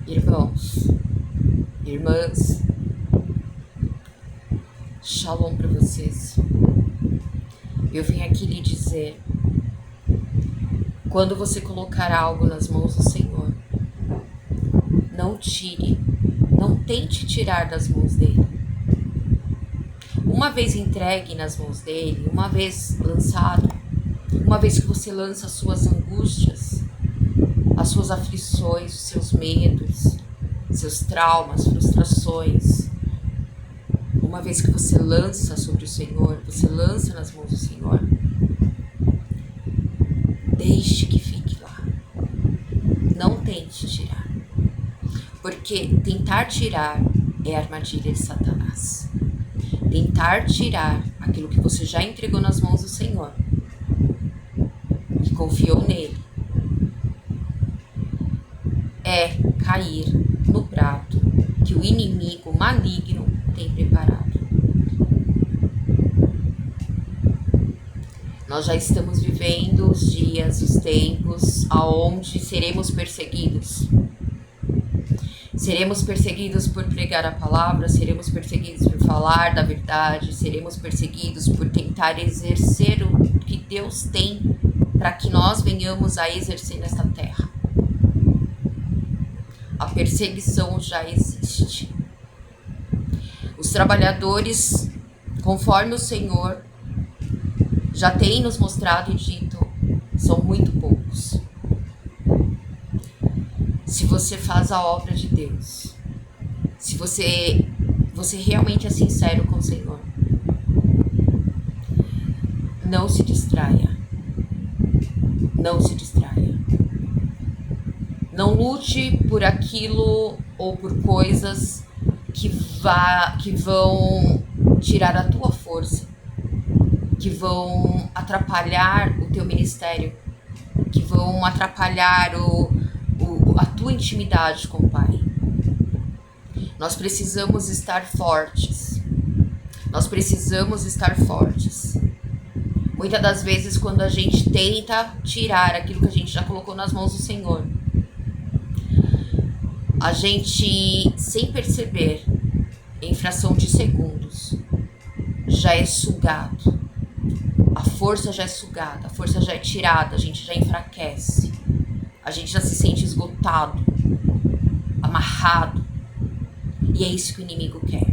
Irmãos, irmãs, shalom para vocês. Eu vim aqui lhe dizer, quando você colocar algo nas mãos do Senhor, não tire, não tente tirar das mãos dele. Uma vez entregue nas mãos dele, uma vez lançado, uma vez que você lança as suas angústias, as suas aflições, os seus medos, seus traumas, frustrações, uma vez que você lança sobre o Senhor, você lança nas mãos do Senhor, deixe que fique lá. Não tente tirar. Porque tentar tirar é a armadilha de Satanás. Tentar tirar aquilo que você já entregou nas mãos do Senhor e confiou nele é cair no prato que o inimigo maligno tem preparado. Nós já estamos vivendo os dias, os tempos aonde seremos perseguidos. Seremos perseguidos por pregar a palavra, seremos perseguidos por falar da verdade, seremos perseguidos por tentar exercer o que Deus tem para que nós venhamos a exercer nesta terra. A perseguição já existe. Os trabalhadores, conforme o Senhor já tem nos mostrado e dito, são muito poucos. Se você faz a obra de Deus, se você realmente é sincero com o Senhor, não se distraia. Não se distraia. Não lute por aquilo ou por coisas que vão tirar a tua força, que vão atrapalhar o teu ministério, que vão atrapalhar a tua intimidade com o Pai. Nós precisamos estar fortes. Nós precisamos estar fortes. Muitas das vezes, quando a gente tenta tirar aquilo que a gente já colocou nas mãos do Senhor, a gente, sem perceber, em fração de segundos, já é sugado. A força já é sugada, a força já é tirada, a gente já enfraquece. A gente já se sente esgotado, amarrado. E é isso que o inimigo quer.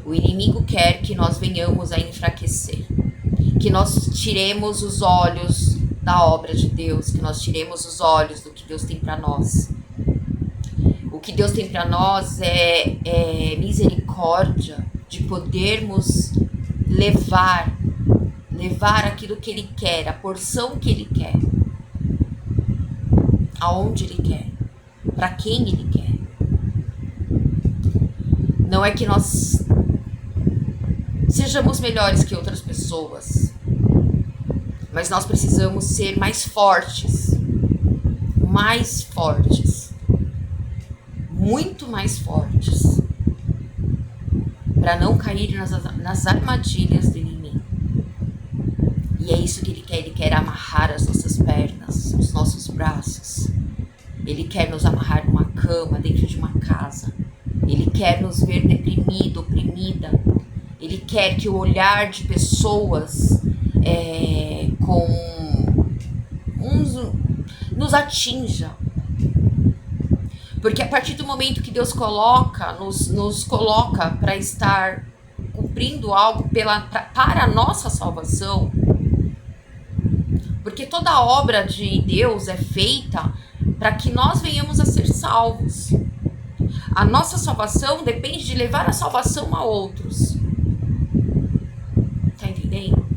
O inimigo quer que nós venhamos a enfraquecer. Que nós tiremos os olhos da obra de Deus, que nós tiremos os olhos do que Deus tem para nós. O que Deus tem para nós é misericórdia de podermos levar aquilo que Ele quer, a porção que Ele quer, aonde Ele quer, para quem Ele quer. Não é que nós sejamos melhores que outras pessoas, mas nós precisamos ser mais fortes, muito mais fortes, para não cair nas armadilhas do inimigo. E é isso que ele quer amarrar as nossas pernas, os nossos braços. Ele quer nos amarrar numa cama, dentro de uma casa. Ele quer nos ver deprimido, oprimida. Ele quer que o olhar de pessoas nos atinja. Porque a partir do momento que Deus nos coloca para estar cumprindo algo para a nossa salvação, porque toda a obra de Deus é feita para que nós venhamos a ser salvos. A nossa salvação depende de levar a salvação a outros. Tá entendendo?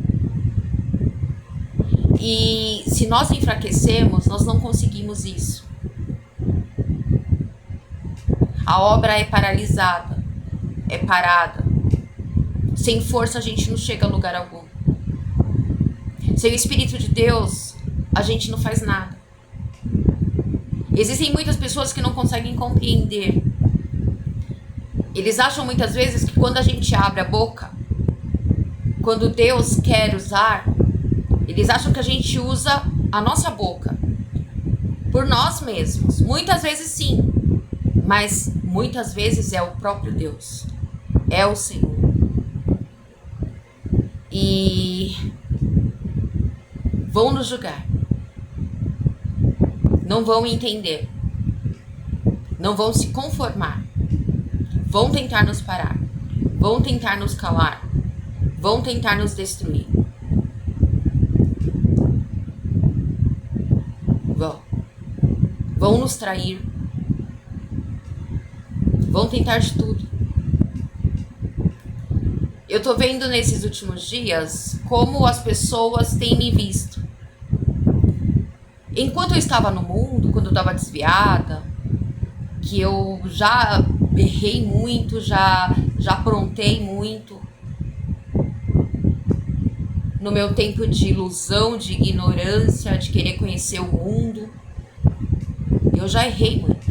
E se nós enfraquecemos, nós não conseguimos isso. A obra é paralisada, é parada. Sem força a gente não chega a lugar algum. Sem o Espírito de Deus, a gente não faz nada. Existem muitas pessoas que não conseguem compreender. Eles acham muitas vezes que quando a gente abre a boca, quando Deus quer usar, eles acham que a gente usa a nossa boca por nós mesmos. Muitas vezes sim. mas muitas vezes é o próprio Deus, é o Senhor. E vão nos julgar, não vão entender, não vão se conformar, vão tentar nos parar, vão tentar nos calar, vão tentar nos destruir. Vão nos trair, vão tentar de tudo. Eu tô vendo nesses últimos dias como as pessoas têm me visto. Enquanto eu estava no mundo, quando eu estava desviada, que eu já errei muito, já aprontei muito, no meu tempo de ilusão, de ignorância, de querer conhecer o mundo, eu já errei muito.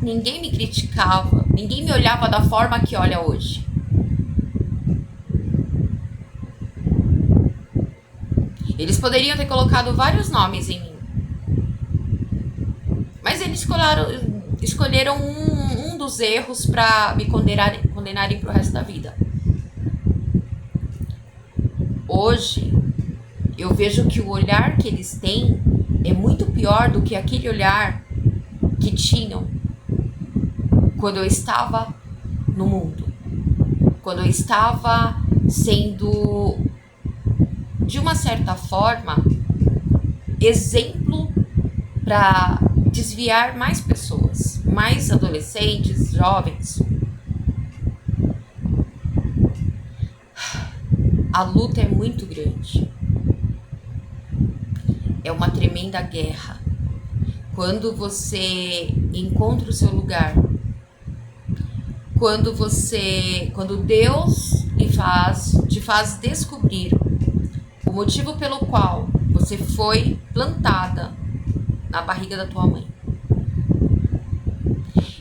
Ninguém me criticava, ninguém me olhava da forma que olha hoje. Eles poderiam ter colocado vários nomes em mim, mas eles escolheram um dos erros para me condenarem pro resto da vida. Hoje, eu vejo que o olhar que eles têm é muito pior do que aquele olhar que tinham quando eu estava no mundo, quando eu estava sendo, de uma certa forma, exemplo para desviar mais pessoas, mais adolescentes, jovens. A luta é muito grande. É uma tremenda guerra. Quando você encontra o seu lugar, quando Deus te faz descobrir o motivo pelo qual você foi plantada na barriga da tua mãe.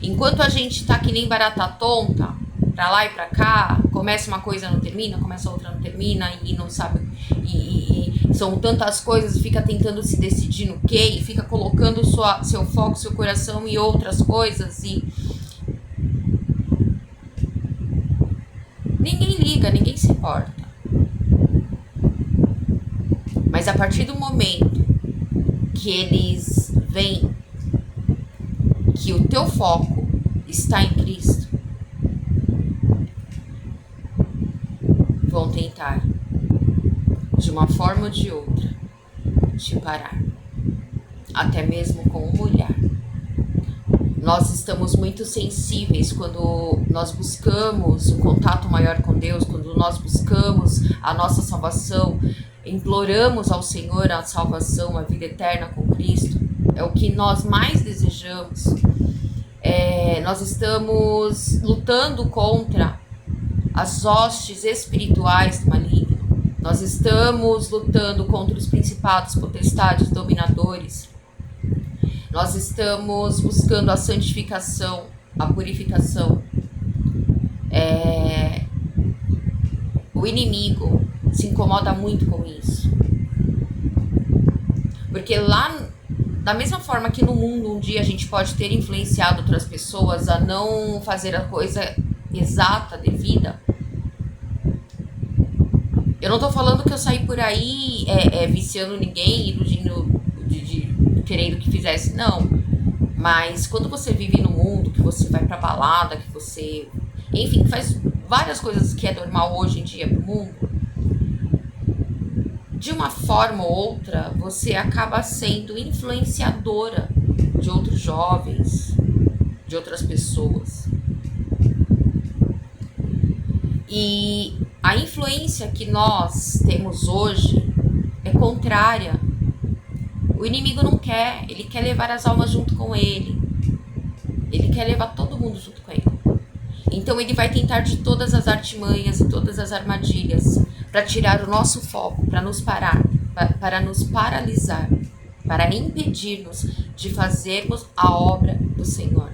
Enquanto a gente tá que nem barata tonta, pra lá e pra cá, começa uma coisa não termina, começa outra não termina, e não sabe, e são tantas coisas, e fica tentando se decidir no quê, e fica colocando seu foco, seu coração em outras coisas, e ninguém liga, ninguém se importa. Mas a partir do momento que eles veem que o teu foco está em Cristo, vão tentar, de uma forma ou de outra, te parar, até mesmo com uma olhar. Nós estamos muito sensíveis quando nós buscamos um contato maior com Deus, quando nós buscamos a nossa salvação, imploramos ao Senhor a salvação, a vida eterna com Cristo. É o que nós mais desejamos. Nós estamos lutando contra as hostes espirituais do maligno. Nós estamos lutando contra os principados, potestades, dominadores. Nós estamos buscando a santificação, a purificação. O inimigo se incomoda muito com isso. Porque lá, da mesma forma que no mundo um dia a gente pode ter influenciado outras pessoas a não fazer a coisa exata, devida. Eu não tô falando que eu saí por aí viciando ninguém, iludindo, querendo que fizesse, não. Mas quando você vive no mundo, que você vai pra balada, que você, enfim, faz várias coisas que é normal hoje em dia pro mundo, de uma forma ou outra, você acaba sendo influenciadora de outros jovens, de outras pessoas. E a influência que nós temos hoje é contrária. O inimigo não quer, ele quer levar as almas junto com ele. Ele quer levar todo mundo junto com ele. Então ele vai tentar de todas as artimanhas e todas as armadilhas para tirar o nosso foco, para nos parar, para nos paralisar, para impedir-nos de fazermos a obra do Senhor.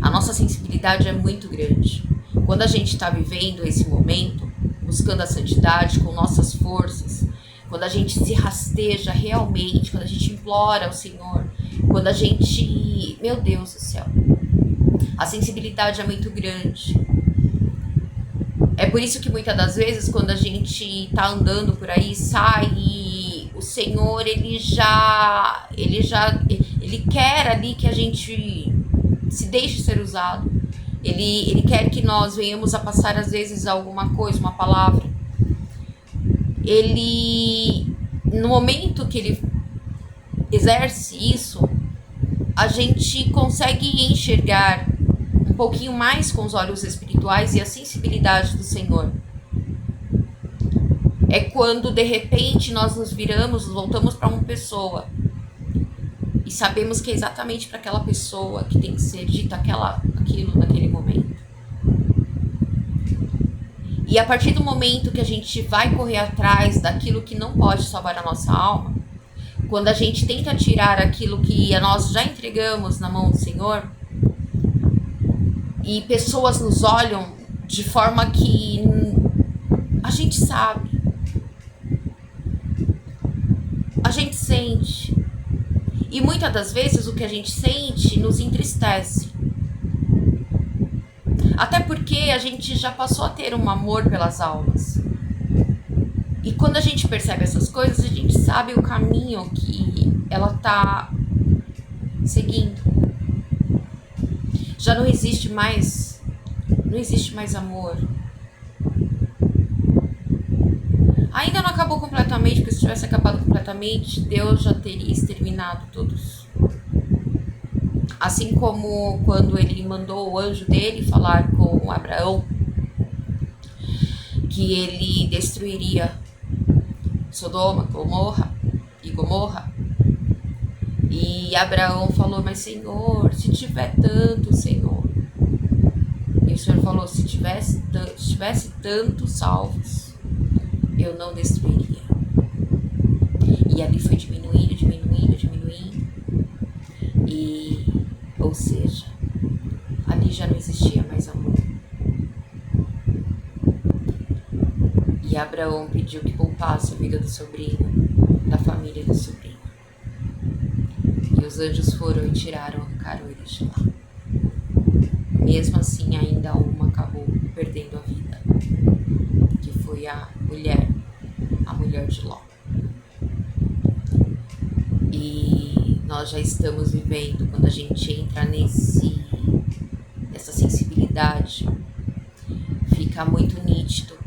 A nossa sensibilidade é muito grande. Quando a gente está vivendo esse momento, buscando a santidade com nossas forças, quando a gente se rasteja realmente, quando a gente implora ao Senhor, Quando a gente... Meu Deus do céu. A sensibilidade é muito grande. É por isso que muitas das vezes, quando a gente tá andando por aí, sai e o Senhor, ele quer ali que a gente se deixe ser usado. Ele quer que nós venhamos a passar, às vezes, alguma coisa, uma palavra. No momento que ele exerce isso, a gente consegue enxergar um pouquinho mais com os olhos espirituais e a sensibilidade do Senhor. É quando, de repente, nós nos viramos, nos voltamos para uma pessoa e sabemos que é exatamente para aquela pessoa que tem que ser dito aquilo naquele momento. E a partir do momento que a gente vai correr atrás daquilo que não pode salvar a nossa alma, quando a gente tenta tirar aquilo que nós já entregamos na mão do Senhor, e pessoas nos olham de forma que a gente sabe, a gente sente, e muitas das vezes o que a gente sente nos entristece. Até porque a gente já passou a ter um amor pelas almas. E quando a gente percebe essas coisas, a gente sabe o caminho que ela tá seguindo. Já não existe mais amor. Ainda não acabou completamente, porque se tivesse acabado completamente, Deus já teria exterminado todos. Assim como quando ele mandou o anjo dele falar com Abraão que ele destruiria Sodoma, e Gomorra. E Abraão falou, mas Senhor, se tiver tanto, Senhor. E o Senhor falou, se tivesse tantos salvos, eu não destruiria. E ali foi diminuindo. Ou seja, ali já não existia mais amor. E Abraão pediu que poupasse a vida do sobrinho, da família do sobrinho. E os anjos foram e arrancaram eles de lá. Mesmo assim, ainda uma acabou perdendo a vida, que foi a mulher de Ló. E nós já estamos vivendo, quando a gente entra nessa sensibilidade, fica muito nítido.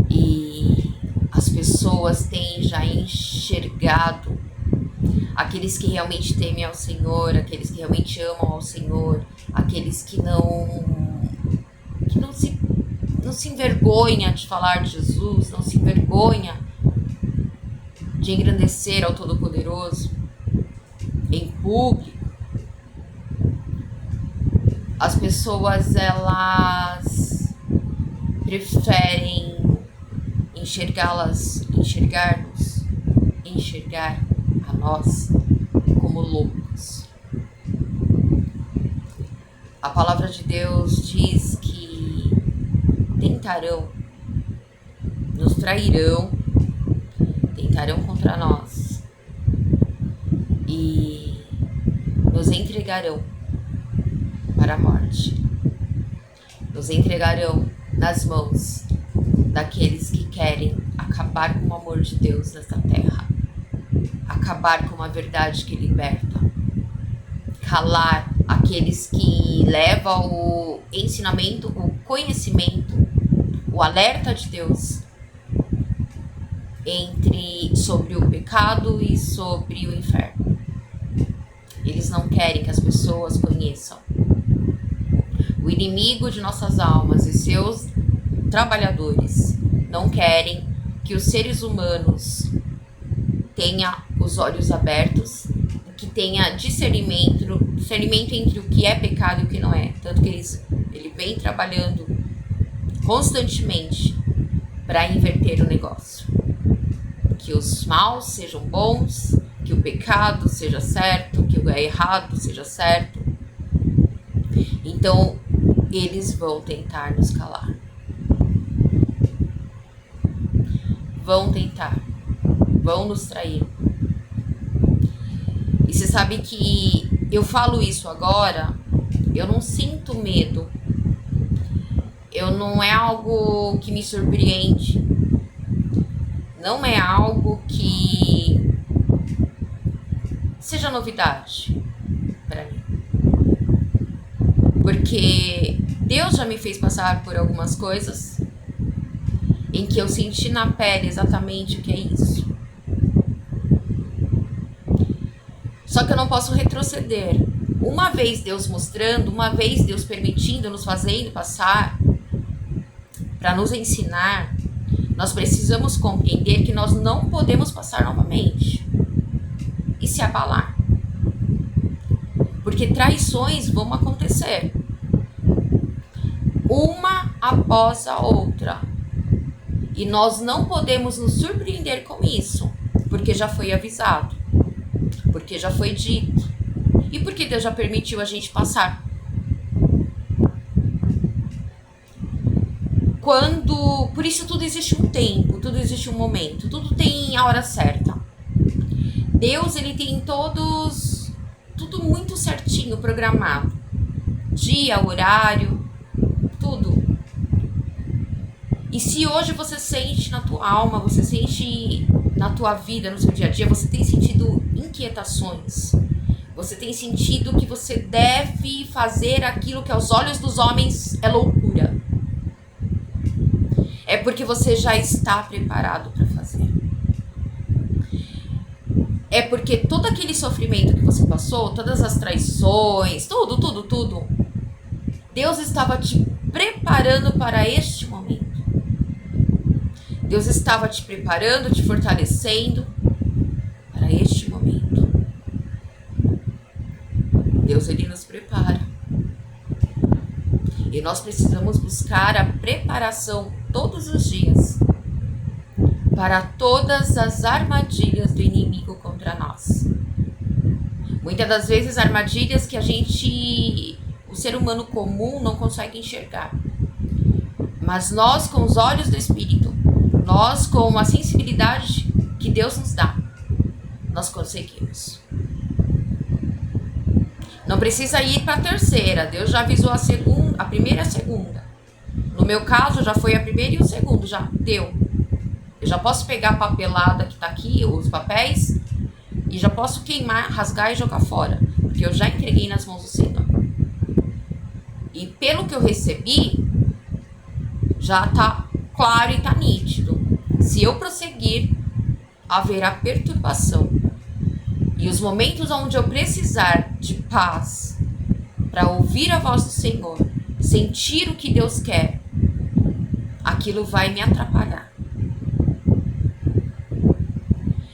E as pessoas têm já enxergado aqueles que realmente temem ao Senhor, aqueles que realmente amam ao Senhor, aqueles que não se envergonha de falar de Jesus, não se envergonha de engrandecer ao Todo-Poderoso em público. As pessoas, elas preferem enxergar a nós como loucos. A palavra de Deus diz que tentarão, nos trairão, tentarão contra nós e nos entregarão para a morte. Nos entregarão nas mãos daqueles que querem acabar com o amor de Deus nesta terra, acabar com a verdade que liberta, calar aqueles que levam o ensinamento, o conhecimento, o alerta de Deus sobre o pecado e sobre o inferno. Eles não querem que as pessoas conheçam. O inimigo de nossas almas e seus trabalhadores não querem que os seres humanos tenham os olhos abertos, que tenha discernimento entre o que é pecado e o que não é. Tanto que ele vem trabalhando constantemente para inverter o negócio. Que os maus sejam bons, que o pecado seja certo, que o errado seja certo. Então, eles vão tentar nos calar. Vão nos trair. E você sabe que eu falo isso agora, eu não sinto medo. Não é algo que me surpreende. Não é algo que seja novidade para mim. Porque Deus já me fez passar por algumas coisas em que eu senti na pele exatamente o que é isso. Só que eu não posso retroceder. Uma vez Deus mostrando, uma vez Deus permitindo, nos fazendo passar, para nos ensinar, nós precisamos compreender que nós não podemos passar novamente e se abalar. Porque traições vão acontecer, uma após a outra. E nós não podemos nos surpreender com isso, porque já foi avisado, porque já foi dito, e porque Deus já permitiu a gente passar. Por isso tudo existe um tempo, tudo existe um momento, tudo tem a hora certa. Deus, ele tem tudo muito certinho, programado. Dia, horário, tudo. E se hoje você sente na tua alma, você sente na tua vida, no seu dia a dia, você tem sentido inquietações, você tem sentido que você deve fazer aquilo que aos olhos dos homens é loucura, é porque você já está preparado para fazer. É porque todo aquele sofrimento que você passou, todas as traições, tudo, Deus estava te preparando para este momento. Deus estava te preparando, te fortalecendo para este momento. Deus, ele nos prepara. E nós precisamos buscar a preparação todos os dias para todas as armadilhas do inimigo contra nós. Muitas das vezes armadilhas que o ser humano comum não consegue enxergar. Mas nós, com os olhos do Espírito, nós, com a sensibilidade que Deus nos dá, nós conseguimos. Não precisa ir para a terceira. Deus já avisou a primeira e a segunda. No meu caso, já foi a primeira e o segundo. Já deu. Eu já posso pegar a papelada que está aqui, os papéis, e já posso queimar, rasgar e jogar fora. Porque eu já entreguei nas mãos do Senhor. E pelo que eu recebi, já está claro e está nítido. Se eu prosseguir, haverá perturbação. E os momentos onde eu precisar de paz, para ouvir a voz do Senhor, sentir o que Deus quer, aquilo vai me atrapalhar.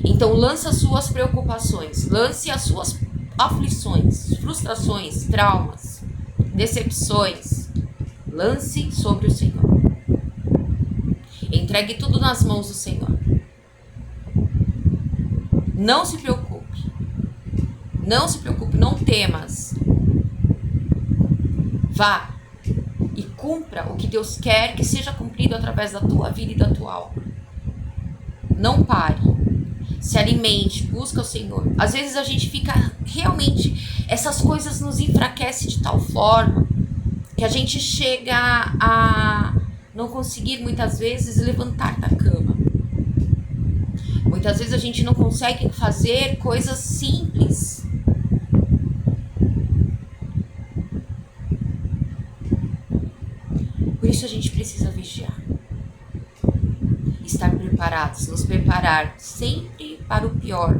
Então lance as suas preocupações, lance as suas aflições, frustrações, traumas, decepções, lance sobre o Senhor. Entregue tudo nas mãos do Senhor. Não se preocupe. Não se preocupe, não temas. Vá e cumpra o que Deus quer que seja cumprido através da tua vida e da tua alma. Não pare. Se alimente, busca o Senhor. Às vezes a gente fica realmente, essas coisas nos enfraquecem de tal forma que a gente chega a não conseguir muitas vezes levantar da cama. Muitas vezes a gente não consegue fazer coisas simples. Por isso a gente precisa vigiar. Estar preparados, nos preparar sempre para o pior.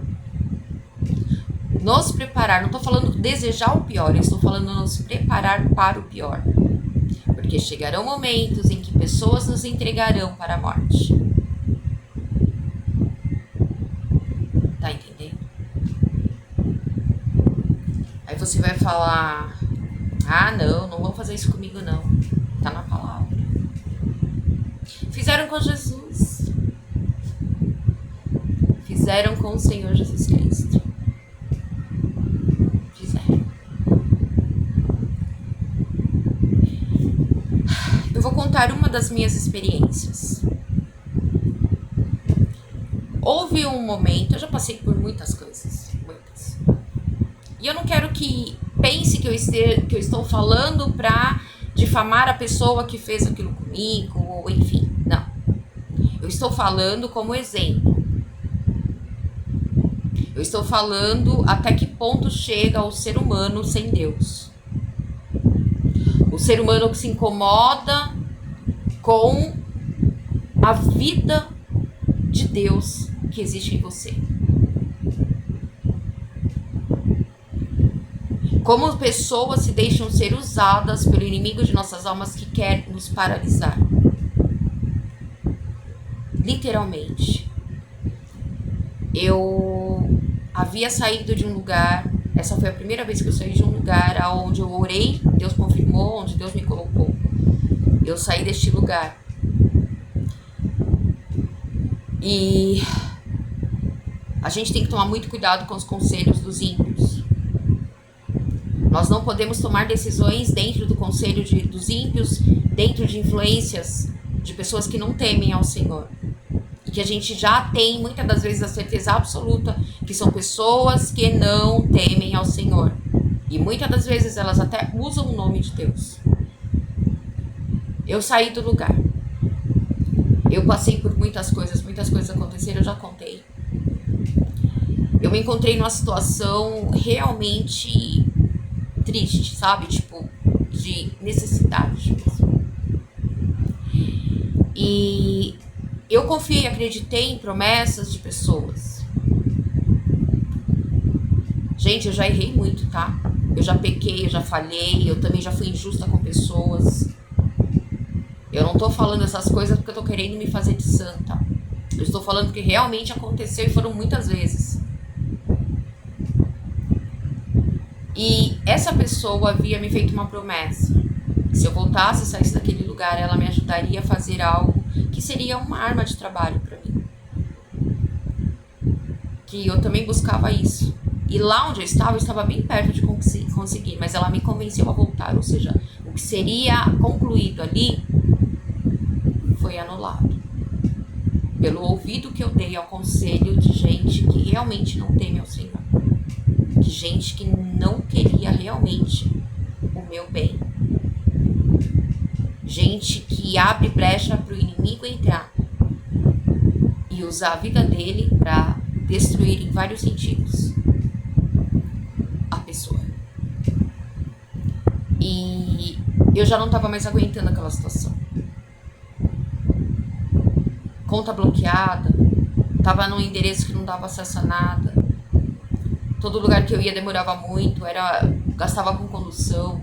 Nos preparar, não estou falando desejar o pior, eu estou falando nos preparar para o pior. Porque chegarão momentos em que pessoas nos entregarão para a morte. Tá entendendo? Aí você vai falar: ah, não vão fazer isso comigo não. Tá na palavra. Fizeram com Jesus. Fizeram com o Senhor Jesus Cristo. Fizeram. Eu vou contar uma das minhas experiências. Houve um momento, eu já passei por muitas coisas, muitas. E eu não quero que pense que eu estou falando para difamar a pessoa que fez aquilo comigo, ou enfim, não. Eu estou falando como exemplo. Eu estou falando até que ponto chega o ser humano sem Deus. O ser humano que se incomoda com a vida de Deus que existe em você. Como pessoas se deixam ser usadas pelo inimigo de nossas almas que quer nos paralisar. Literalmente. Eu havia saído de um lugar, essa foi a primeira vez que eu saí de um lugar onde eu orei, Deus confirmou, onde Deus me colocou. Eu saí deste lugar. E a gente tem que tomar muito cuidado com os conselhos dos ímpios. Nós não podemos tomar decisões dentro do conselho dos ímpios, dentro de influências de pessoas que não temem ao Senhor. E que a gente já tem, muitas das vezes, a certeza absoluta que são pessoas que não temem ao Senhor. E muitas das vezes elas até usam o nome de Deus. Eu saí do lugar. Eu passei por muitas coisas aconteceram, eu já contei. Eu me encontrei numa situação realmente triste, sabe? Tipo, de necessidade. E eu confiei, acreditei em promessas de pessoas. Gente, eu já errei muito, tá? Eu já pequei, eu já falhei, eu também já fui injusta com pessoas. Eu não tô falando essas coisas porque eu tô querendo me fazer de santa. Eu estou falando porque realmente aconteceu e foram muitas vezes. E essa pessoa havia me feito uma promessa. Se eu voltasse e saísse daquele lugar, ela me ajudaria a fazer algo que seria uma arma de trabalho para mim. Que eu também buscava isso. E lá onde eu estava bem perto de conseguir, mas ela me convenceu a voltar. Ou seja, o que seria concluído ali foi anulado. Pelo ouvido que eu dei ao conselho de gente que realmente não teme ao Senhor. De gente que não queria realmente o meu bem. Gente que abre brecha para o inimigo entrar e usar a vida dele para destruir em vários sentidos a pessoa. E eu já não estava mais aguentando aquela situação. Conta bloqueada, estava num endereço que não dava acesso a nada. Todo lugar que eu ia demorava muito, gastava com condução.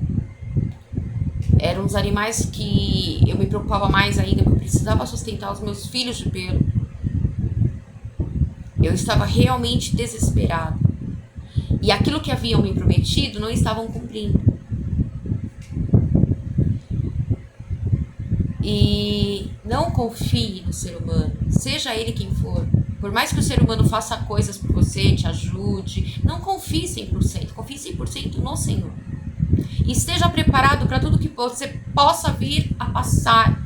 Eram uns animais que eu me preocupava mais ainda, porque eu precisava sustentar os meus filhos de pelo. Eu estava realmente desesperada. E aquilo que haviam me prometido não estavam cumprindo. E não confie no ser humano, seja ele quem for. Por mais que o ser humano faça coisas por você, te ajude, não confie 100%, confie 100% no Senhor. E esteja preparado para tudo que você possa vir a passar.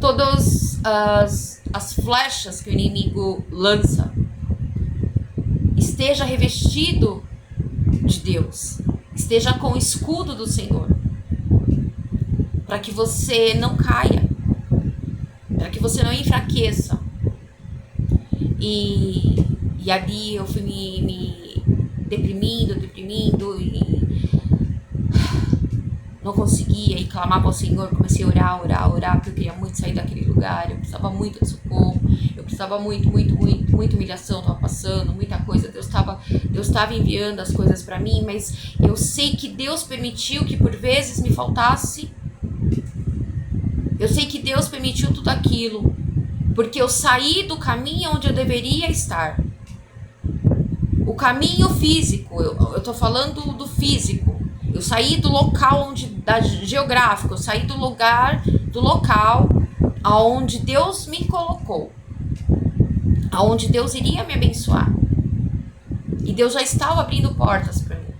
Todas as flechas que o inimigo lança. Esteja revestido de Deus. Esteja com o escudo do Senhor. Para que você não caia. Para que você não enfraqueça. E ali eu fui me deprimindo e não conseguia e clamava ao Senhor, comecei a orar, porque eu queria muito sair daquele lugar, eu precisava muito de socorro, eu precisava muita humilhação estava passando, muita coisa, Deus estava enviando as coisas para mim, mas eu sei que Deus permitiu que por vezes me faltasse, eu sei que Deus permitiu tudo aquilo, porque eu saí do caminho onde eu deveria estar. O caminho físico, eu tô falando do físico. Eu saí do local geográfico, eu saí do local aonde Deus me colocou. Aonde Deus iria me abençoar. E Deus já estava abrindo portas para mim.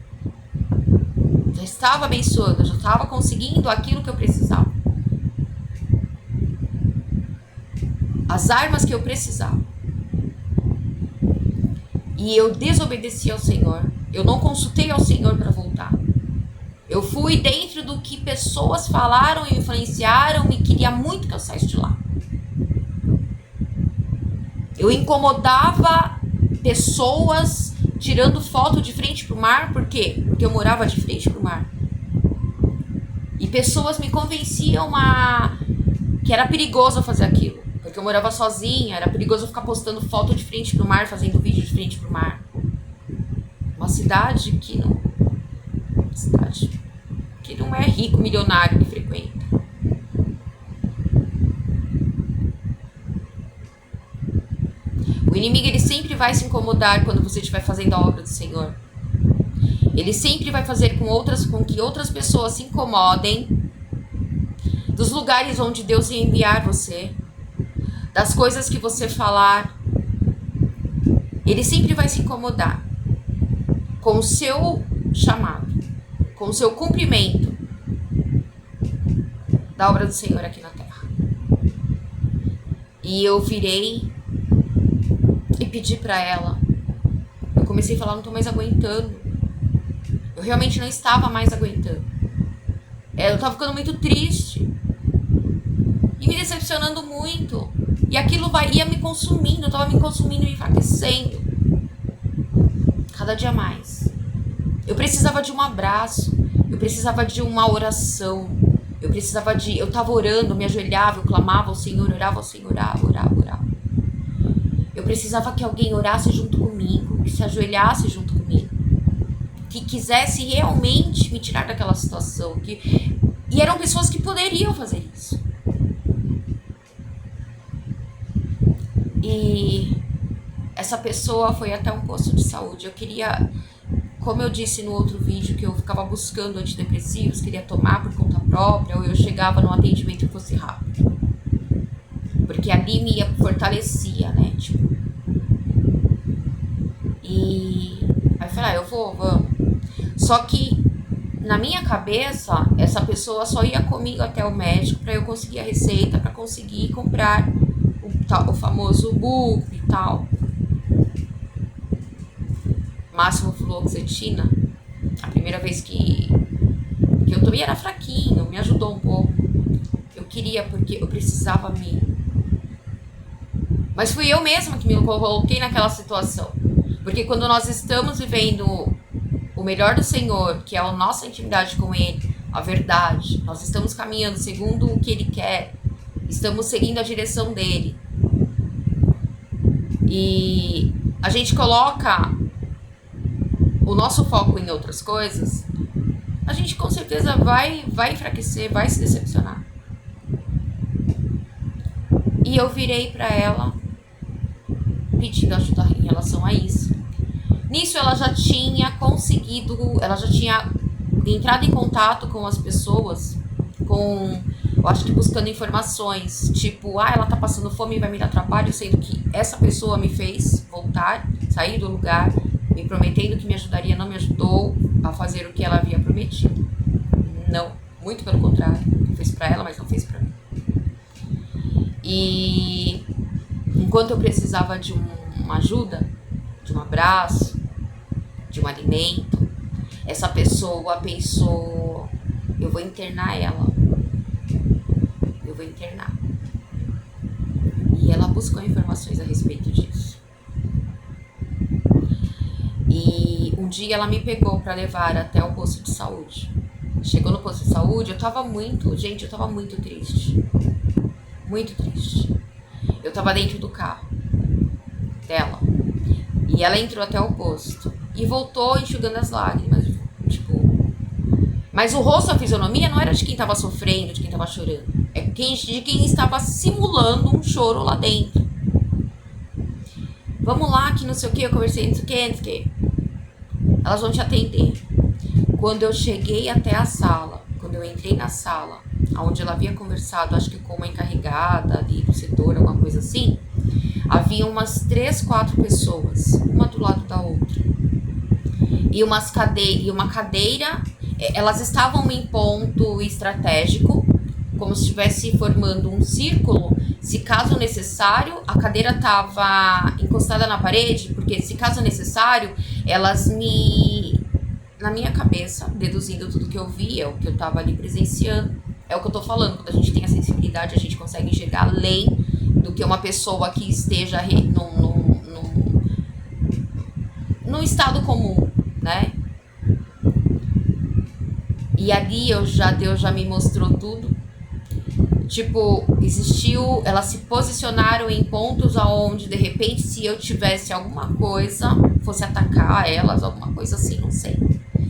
Já estava abençoando, já estava conseguindo aquilo que eu precisava. As armas que eu precisava. E eu desobedeci ao Senhor. Eu não consultei ao Senhor para voltar. Eu fui dentro do que pessoas falaram e influenciaram e queria muito que eu saísse de lá. Eu incomodava pessoas tirando foto de frente pro mar, por quê? Porque eu morava de frente pro mar. E pessoas me convenciam que era perigoso fazer aquilo. Porque eu morava sozinha, era perigoso ficar postando foto de frente pro mar, fazendo vídeo de frente pro mar. Uma cidade que não... cidade que não é rico, milionário que frequenta. O inimigo, ele sempre vai se incomodar quando você estiver fazendo a obra do Senhor. Ele sempre vai fazer com que outras pessoas se incomodem dos lugares onde Deus ia enviar você, das coisas que você falar. Ele sempre vai se incomodar com o seu chamado, com o seu cumprimento da obra do Senhor aqui na terra. E eu virei e pedi pra ela. Eu comecei a falar, não tô mais aguentando. Eu realmente não estava mais aguentando. Eu tava ficando muito triste. E me decepcionando muito. E aquilo ia me consumindo. Eu tava me consumindo e enfraquecendo. Cada dia mais. Eu precisava de um abraço. Eu precisava de uma oração. Eu tava orando, me ajoelhava, eu clamava ao Senhor, orava ao Senhor, orava. Eu precisava que alguém orasse junto comigo, que se ajoelhasse junto comigo, que quisesse realmente me tirar daquela situação. E eram pessoas que poderiam fazer isso. E essa pessoa foi até um posto de saúde. Eu queria, como eu disse no outro vídeo, que eu ficava buscando antidepressivos, queria tomar por conta própria, ou eu chegava num atendimento que fosse rápido. Porque ali me fortalecia, né? Tipo. E aí eu falei, eu vou, vamos. Só que na minha cabeça, essa pessoa só ia comigo até o médico pra eu conseguir a receita, pra conseguir comprar o famoso buco e tal. Máximo fluoxetina. A primeira vez que eu tomei era fraquinho, me ajudou um pouco. Eu queria, porque eu precisava Mas fui eu mesma que me coloquei naquela situação. Porque quando nós estamos vivendo o melhor do Senhor, que é a nossa intimidade com Ele, a verdade, nós estamos caminhando segundo o que Ele quer, estamos seguindo a direção dEle, e a gente coloca o nosso foco em outras coisas, a gente com certeza vai enfraquecer, vai se decepcionar. E eu virei pra ela pedindo ajuda em relação a isso. Nisso ela já tinha entrado em contato com as pessoas, eu acho que buscando informações, tipo, ela tá passando fome e vai me dar trabalho, sendo que essa pessoa me fez voltar, sair do lugar, me prometendo que me ajudaria, não me ajudou a fazer o que ela havia prometido. Não, muito pelo contrário, fez pra ela, mas não fez pra mim. E enquanto eu precisava de uma ajuda, de um abraço, de um alimento, essa pessoa pensou, eu vou internar ela. Eu vou internar. E ela buscou informações a respeito disso. E um dia ela me pegou para levar até o posto de saúde. Chegou no posto de saúde, eu tava muito triste. Muito triste. Eu tava dentro do carro dela. E ela entrou até o posto. E voltou enxugando as lágrimas. Tipo. Mas o rosto, a fisionomia, não era de quem tava sofrendo, de quem tava chorando. É de quem estava simulando um choro lá dentro. Vamos lá, que não sei o que, eu conversei, não sei o que. Elas vão te atender. Quando eu cheguei até a sala, quando eu entrei na sala, onde ela havia conversado, acho que com uma encarregada ali do setor, alguma coisa assim, havia umas 3, 4 pessoas, uma do lado da outra. E uma cadeira, elas estavam em ponto estratégico, como se estivesse formando um círculo. Se caso necessário, a cadeira estava encostada na parede, porque se caso necessário, elas me na minha cabeça, deduzindo tudo que eu vi, é o que eu tava ali presenciando. É o que eu tô falando, quando a gente tem a sensibilidade, a gente consegue enxergar além do que uma pessoa que esteja num estado comum, né? E ali Deus já me mostrou tudo. Tipo, existiu, elas se posicionaram em pontos aonde, de repente, se eu tivesse alguma coisa, fosse atacar elas, alguma coisa assim, não sei.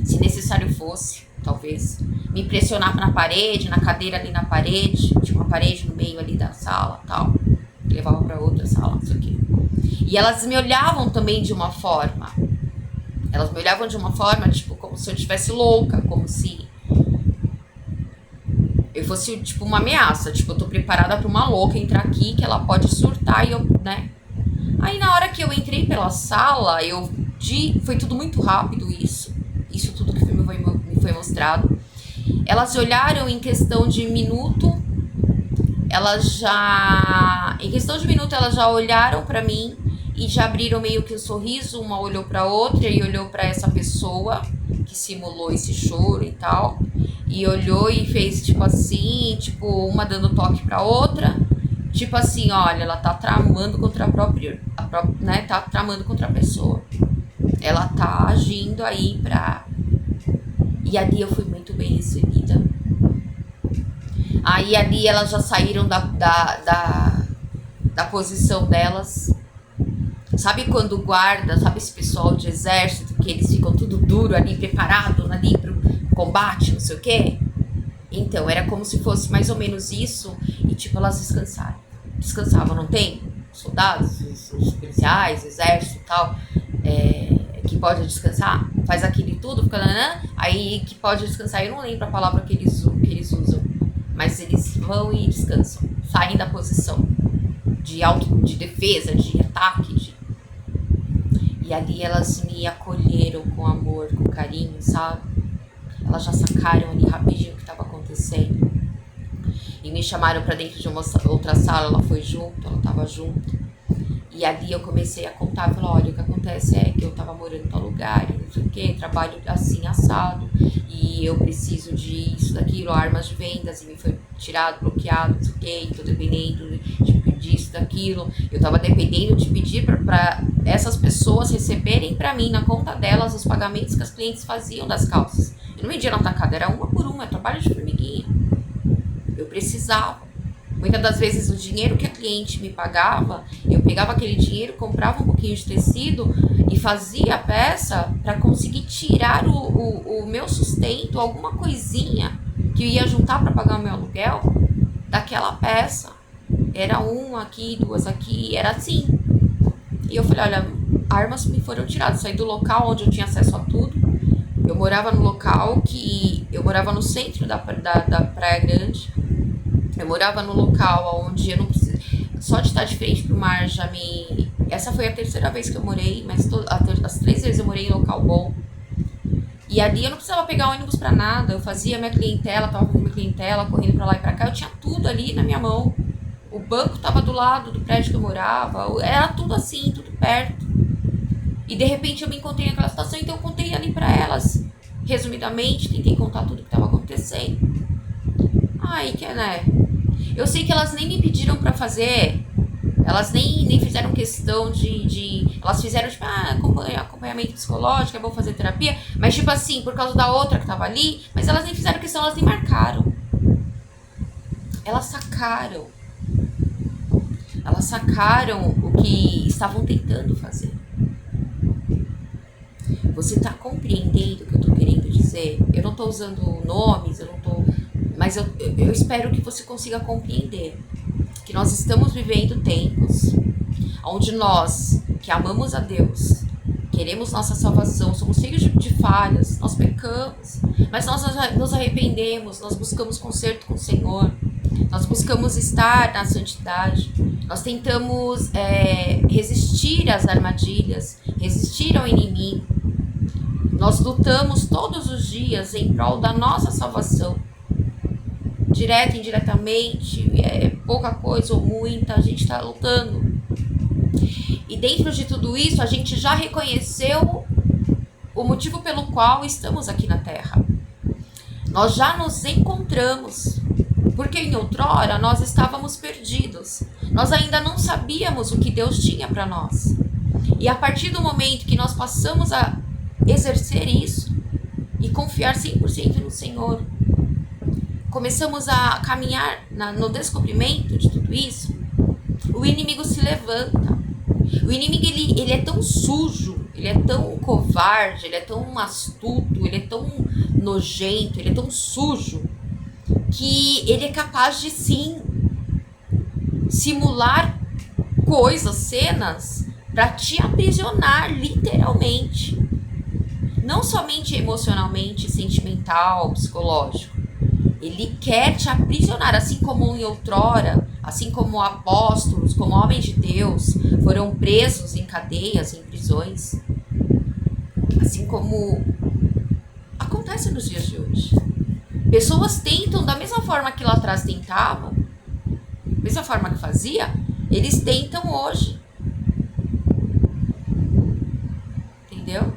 Se necessário fosse, talvez, me pressionar na parede, na cadeira ali na parede, tinha uma parede no meio ali da sala, tal, levava pra outra sala, não sei o quê. E elas me olhavam também de uma forma, tipo, como se eu estivesse louca, como se eu fosse, tipo, uma ameaça. Tipo, eu tô preparada pra uma louca entrar aqui, que ela pode surtar e eu, né? Aí, na hora que eu entrei pela sala, foi tudo muito rápido isso tudo que me foi mostrado. Elas olharam em questão de minuto, elas já olharam pra mim e já abriram meio que um sorriso, uma olhou pra outra e olhou pra essa pessoa que simulou esse choro e tal. E olhou e fez tipo assim, tipo, uma dando toque pra outra. Tipo assim, olha, ela tá tramando contra né? Tá tramando contra a pessoa. Ela tá agindo aí pra... E ali eu fui muito bem recebida. Aí ali elas já saíram da posição delas. Sabe quando guarda, sabe esse pessoal de exército, que eles ficam tudo duro ali, preparado ali pro combate, não sei o quê? Então, era como se fosse mais ou menos isso, e tipo, elas descansavam, não tem? Soldados, os policiais, exército e tal, que pode descansar, faz aquilo e tudo, fica aí que pode descansar, eu não lembro a palavra que eles usam, mas eles vão e descansam, saem da posição de defesa, de ataque, e ali elas me acolheram com amor, com carinho, sabe? Elas já sacaram ali rapidinho o que estava acontecendo. E me chamaram para dentro de uma outra sala, ela foi junto, ela estava junto. E ali eu comecei a contar, falei, olha, o que acontece é que eu estava morando em tal lugar, não sei o que, trabalho assim, assado, e eu preciso disso, daquilo, armas de vendas, e me foi tirado, bloqueado, não sei o que, tô dependendo disso, daquilo. Eu estava dependendo de pedir para essas pessoas receberem para mim, na conta delas, os pagamentos que as clientes faziam das calças. Eu não vendia na tacada, era uma por uma, é trabalho de formiguinha. Eu precisava. Muitas das vezes o dinheiro que a cliente me pagava, eu pegava aquele dinheiro, comprava um pouquinho de tecido e fazia a peça para conseguir tirar o meu sustento, alguma coisinha que eu ia juntar para pagar o meu aluguel daquela peça. Era uma aqui, duas aqui, era assim. E eu falei, olha, armas me foram tiradas. Saí do local onde eu tinha acesso a tudo. Eu morava no local eu morava no centro da Praia Grande. Eu morava no local onde eu não precisava... Só de estar de frente pro mar já me... Essa foi a terceira vez que eu morei, mas as 3 vezes eu morei em local bom. E ali eu não precisava pegar ônibus pra nada. Eu fazia minha clientela, tava com minha clientela, correndo pra lá e pra cá. Eu tinha tudo ali na minha mão. O banco tava do lado do prédio que eu morava. Era tudo assim, tudo perto. E de repente eu me encontrei naquela situação, então eu contei ali pra elas. Resumidamente, tentei contar tudo que tava acontecendo. Ai, que né? Eu sei que elas nem me pediram pra fazer. Elas nem fizeram questão elas fizeram, tipo, acompanhamento psicológico, é bom fazer terapia. Mas, tipo assim, por causa da outra que tava ali. Mas elas nem fizeram questão, elas nem marcaram. Elas sacaram. Elas sacaram o que estavam tentando fazer. Você tá compreendendo o que eu tô querendo dizer? Eu não tô usando nomes, eu não tô... Mas eu espero que você consiga compreender que nós estamos vivendo tempos onde nós, que amamos a Deus, queremos nossa salvação, somos cheios de falhas, nós pecamos, mas nós nos arrependemos, nós buscamos conserto com o Senhor, nós buscamos estar na santidade, nós tentamos resistir às armadilhas, resistir ao inimigo, nós lutamos todos os dias em prol da nossa salvação, direta e indiretamente, pouca coisa ou muita, a gente está lutando. E dentro de tudo isso, a gente já reconheceu o motivo pelo qual estamos aqui na Terra. Nós já nos encontramos, porque em outrora nós estávamos perdidos. Nós ainda não sabíamos o que Deus tinha para nós. E a partir do momento que nós passamos a exercer isso e confiar 100% no Senhor, começamos a caminhar no descobrimento de tudo isso, o inimigo se levanta. O inimigo ele é tão sujo, ele é tão covarde, ele é tão astuto, ele é tão nojento, ele é tão sujo, que ele é capaz de sim simular coisas, cenas, para te aprisionar literalmente. Não somente emocionalmente, sentimental, psicológico. Ele quer te aprisionar, assim como em outrora, assim como apóstolos, como homens de Deus, foram presos em cadeias, em prisões. Assim como acontece nos dias de hoje. Pessoas tentam, da mesma forma que lá atrás tentavam, da mesma forma que fazia, eles tentam hoje. Entendeu?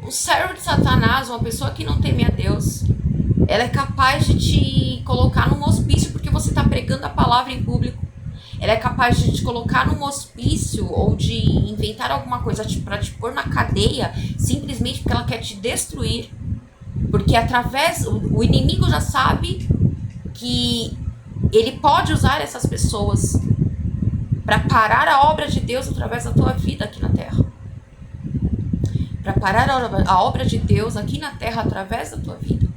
Um servo de Satanás, uma pessoa que não teme a Deus, ela é capaz de te colocar num hospício porque você está pregando a palavra em público. Ela é capaz de te colocar num hospício ou de inventar alguma coisa para te pôr na cadeia simplesmente porque ela quer te destruir. Porque através, o inimigo já sabe que ele pode usar essas pessoas para parar a obra de Deus através da tua vida aqui na Terra. Para parar a obra de Deus aqui na Terra através da tua vida.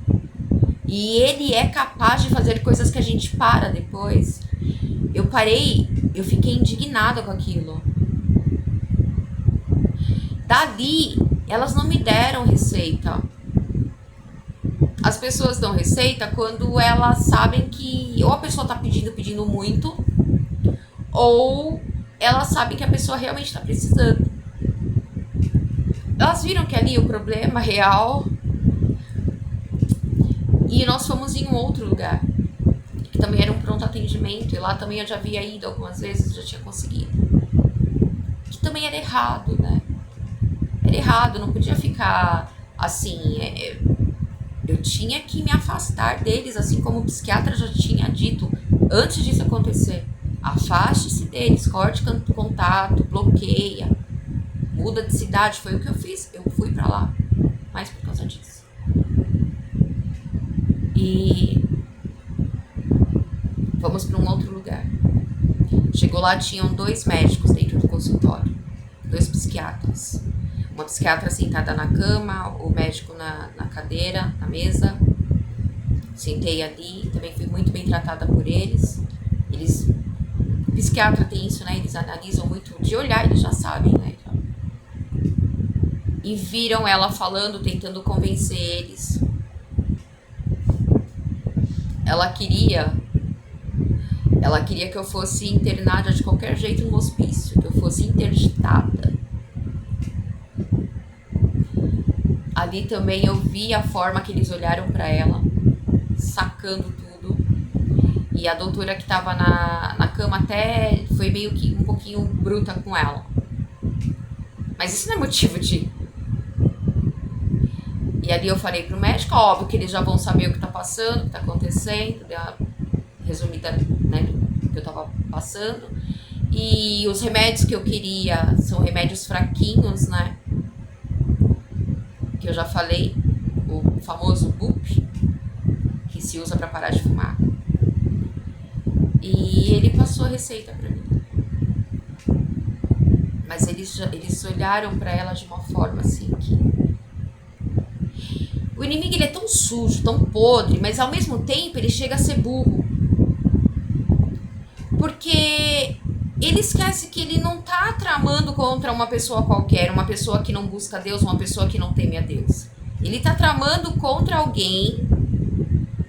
E ele é capaz de fazer coisas que a gente para depois. Eu fiquei indignada com aquilo. Dali, elas não me deram receita. As pessoas dão receita quando elas sabem que ou a pessoa está pedindo muito, ou elas sabem que a pessoa realmente está precisando. Elas viram que ali o problema real, e nós fomos em um outro lugar, que também era um pronto atendimento, e lá também eu já havia ido algumas vezes, já tinha conseguido. Que também era errado, né? Era errado, não podia ficar assim. Eu tinha que me afastar deles, assim como o psiquiatra já tinha dito antes disso acontecer. Afaste-se deles, corte contato, bloqueia, muda de cidade. Foi o que eu fiz, eu fui pra lá, mas por causa disso. E fomos para um outro lugar. Chegou lá, tinham 2 médicos dentro do consultório, 2 psiquiatras. Uma psiquiatra sentada na cama, o médico na cadeira, na mesa. Sentei ali, também fui muito bem tratada por eles. Psiquiatra tem isso, né? Eles analisam muito de olhar, eles já sabem, né? E viram ela falando, tentando convencer eles. Ela queria que eu fosse internada de qualquer jeito no hospício, que eu fosse interditada. Ali também eu vi a forma que eles olharam para ela, sacando tudo. E a doutora que estava na cama até foi meio que um pouquinho bruta com ela. Mas isso não é motivo de... E ali eu falei pro médico, óbvio que eles já vão saber o que tá passando, o que tá acontecendo, deu uma resumida, né, do que eu tava passando. E os remédios que eu queria são remédios fraquinhos, né? Que eu já falei, o famoso BUP, que se usa para parar de fumar. E ele passou a receita para mim. Mas eles olharam para ela de uma forma assim que... O inimigo ele é tão sujo, tão podre, mas ao mesmo tempo ele chega a ser burro. Porque ele esquece que ele não tá tramando contra uma pessoa qualquer, uma pessoa que não busca Deus, uma pessoa que não teme a Deus. Ele tá tramando contra alguém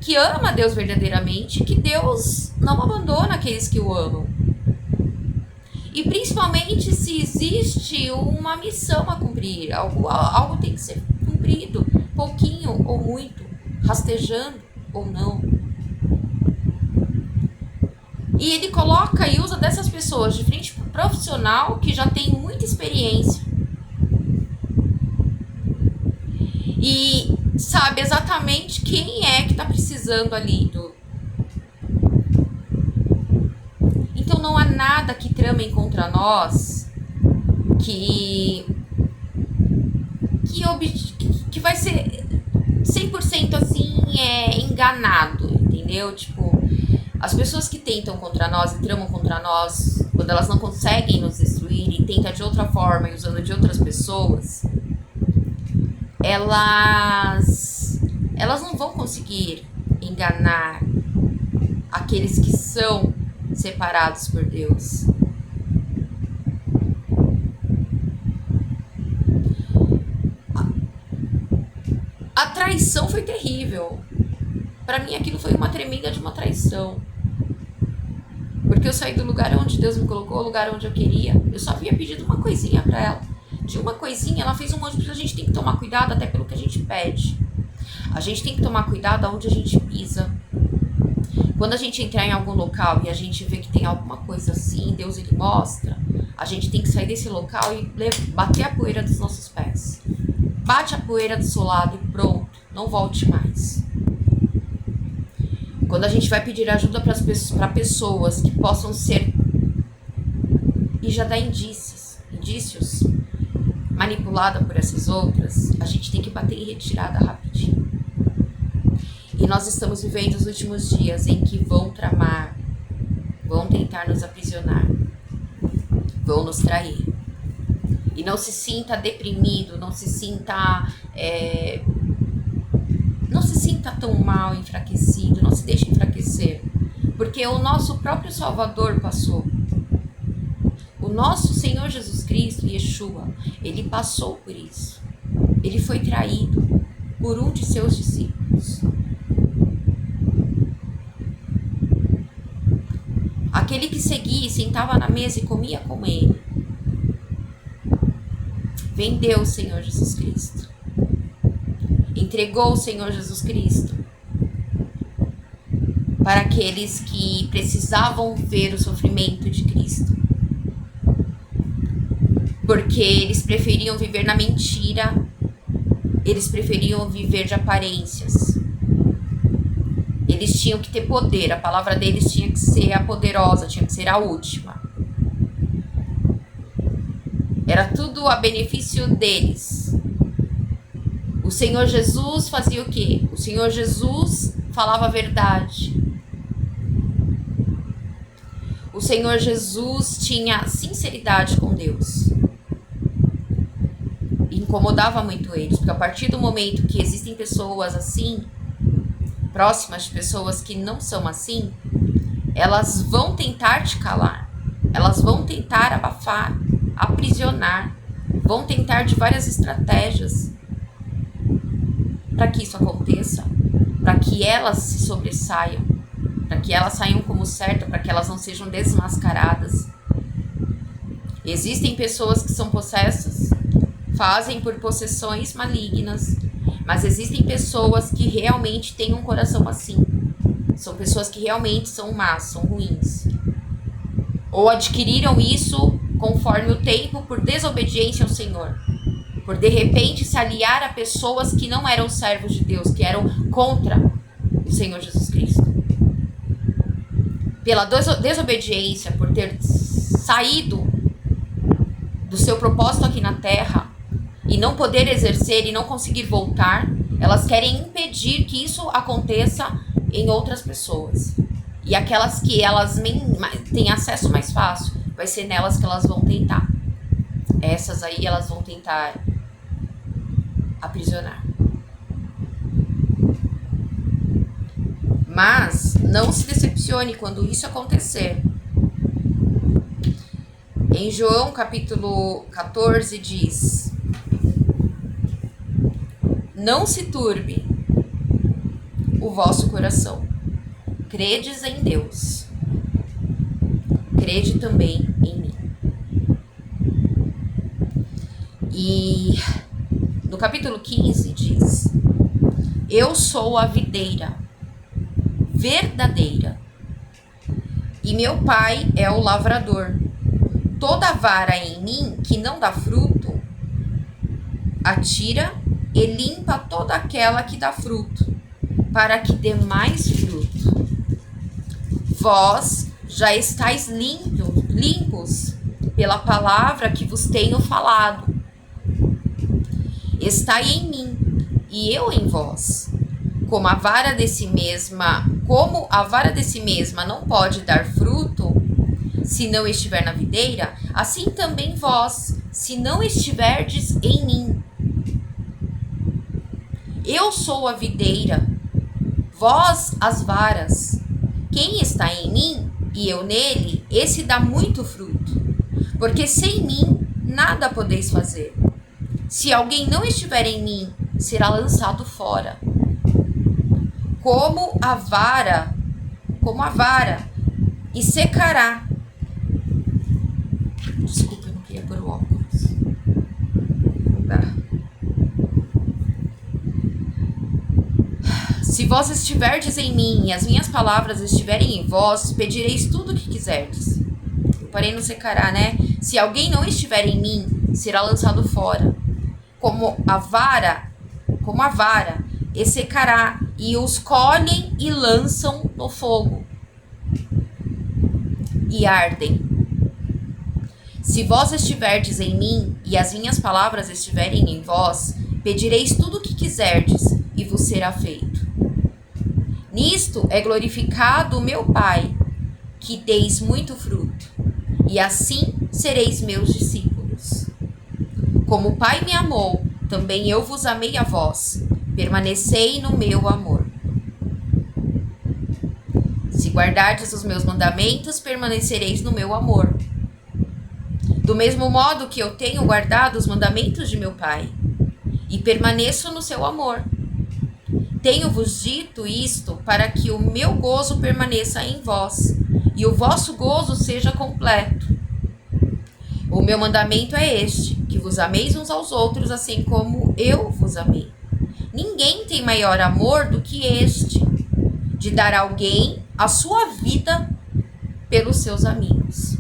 que ama Deus verdadeiramente, que Deus não abandona aqueles que o amam. E principalmente se existe uma missão a cumprir, algo tem que ser cumprido, pouquinho ou muito, rastejando ou não. E ele coloca e usa dessas pessoas de frente profissional que já tem muita experiência e sabe exatamente quem é que está precisando ali Então não há nada que tramem contra nós que vai ser 100% assim, enganado, entendeu? Tipo, as pessoas que tentam contra nós e tramam contra nós, quando elas não conseguem nos destruir e tentam de outra forma e usando de outras pessoas, elas não vão conseguir enganar aqueles que são separados por Deus. A traição foi terrível. Para mim aquilo foi uma tremenda de uma traição. Porque eu saí do lugar onde Deus me colocou, o lugar onde eu queria. Eu só havia pedido uma coisinha para ela. De uma coisinha, ela fez um monte de coisa. A gente tem que tomar cuidado até pelo que a gente pede. A gente tem que tomar cuidado aonde a gente pisa. Quando a gente entrar em algum local e a gente vê que tem alguma coisa assim, Deus ele mostra, a gente tem que sair desse local e bater a poeira dos nossos pés. Bate a poeira do seu lado e pronto, não volte mais. Quando a gente vai pedir ajuda para pessoas que possam ser, e já dá indícios manipulada por essas outras, a gente tem que bater em retirada rapidinho. E nós estamos vivendo os últimos dias em que vão tramar, vão tentar nos aprisionar, vão nos trair. E não se sinta deprimido, não se sinta tão mal, enfraquecido, não se deixe enfraquecer. Porque o nosso próprio Salvador passou. O nosso Senhor Jesus Cristo, Yeshua, ele passou por isso. Ele foi traído por um de seus discípulos. Aquele que seguia e sentava na mesa e comia com ele. Vendeu o Senhor Jesus Cristo. Entregou o Senhor Jesus Cristo para aqueles que precisavam ver o sofrimento de Cristo. Porque eles preferiam viver na mentira, eles preferiam viver de aparências. Eles tinham que ter poder, a palavra deles tinha que ser a poderosa, tinha que ser a última. Era tudo a benefício deles. O Senhor Jesus fazia o quê? O Senhor Jesus falava a verdade. O Senhor Jesus tinha sinceridade com Deus. Incomodava muito eles, porque a partir do momento que existem pessoas assim, próximas de pessoas que não são assim, elas vão tentar te calar, elas vão tentar abafar, aprisionar, vão tentar de várias estratégias para que isso aconteça, para que elas se sobressaiam, para que elas saiam como certa, para que elas não sejam desmascaradas. Existem pessoas que são possessas, fazem por possessões malignas, mas existem pessoas que realmente têm um coração assim. São pessoas que realmente são más, são ruins. Ou adquiriram isso conforme o tempo por desobediência ao Senhor. Por de repente se aliar a pessoas que não eram servos de Deus, que eram contra o Senhor Jesus Cristo. Pela desobediência, por ter saído do seu propósito aqui na terra e não poder exercer e não conseguir voltar, elas querem impedir que isso aconteça em outras pessoas. E aquelas que elas têm acesso mais fácil, vai ser nelas que elas vão tentar. Essas aí elas vão tentar aprisionar. Mas não se decepcione quando isso acontecer. Em João capítulo 14 diz: não se turbe o vosso coração. Credes em Deus, crede também em mim. E no capítulo 15 diz: eu sou a videira verdadeira, e meu pai é o lavrador. Toda vara em mim que não dá fruto, atira e limpa toda aquela que dá fruto, para que dê mais fruto. Vós já estáis limpos pela palavra que vos tenho falado. Estai em mim, e eu em vós. Como a vara de si mesma não pode dar fruto, se não estiver na videira, assim também vós, se não estiverdes em mim. Eu sou a videira, vós as varas. Quem está em mim e eu nele, esse dá muito fruto, porque sem mim nada podeis fazer. Se alguém não estiver em mim, será lançado fora. Como a vara, e secará. Desculpa, eu não queria pôr o óculos. Não dá. Se vós estiverdes em mim e as minhas palavras estiverem em vós, pedireis tudo o que quiserdes. Eu parei no secará, né? Se alguém não estiver em mim, será lançado fora. Como a vara, e secará, e os colhem e lançam no fogo, e ardem. Se vós estiverdes em mim, e as minhas palavras estiverem em vós, pedireis tudo o que quiserdes, e vos será feito. Nisto é glorificado o meu Pai, que deis muito fruto, e assim sereis meus discípulos. Como o Pai me amou, também eu vos amei a vós. Permanecei no meu amor. Se guardardes os meus mandamentos, permanecereis no meu amor. Do mesmo modo que eu tenho guardado os mandamentos de meu Pai, e permaneço no seu amor. Tenho-vos dito isto para que o meu gozo permaneça em vós, e o vosso gozo seja completo. O meu mandamento é este, que vos ameis uns aos outros, assim como eu vos amei. Ninguém tem maior amor do que este, de dar a alguém a sua vida pelos seus amigos.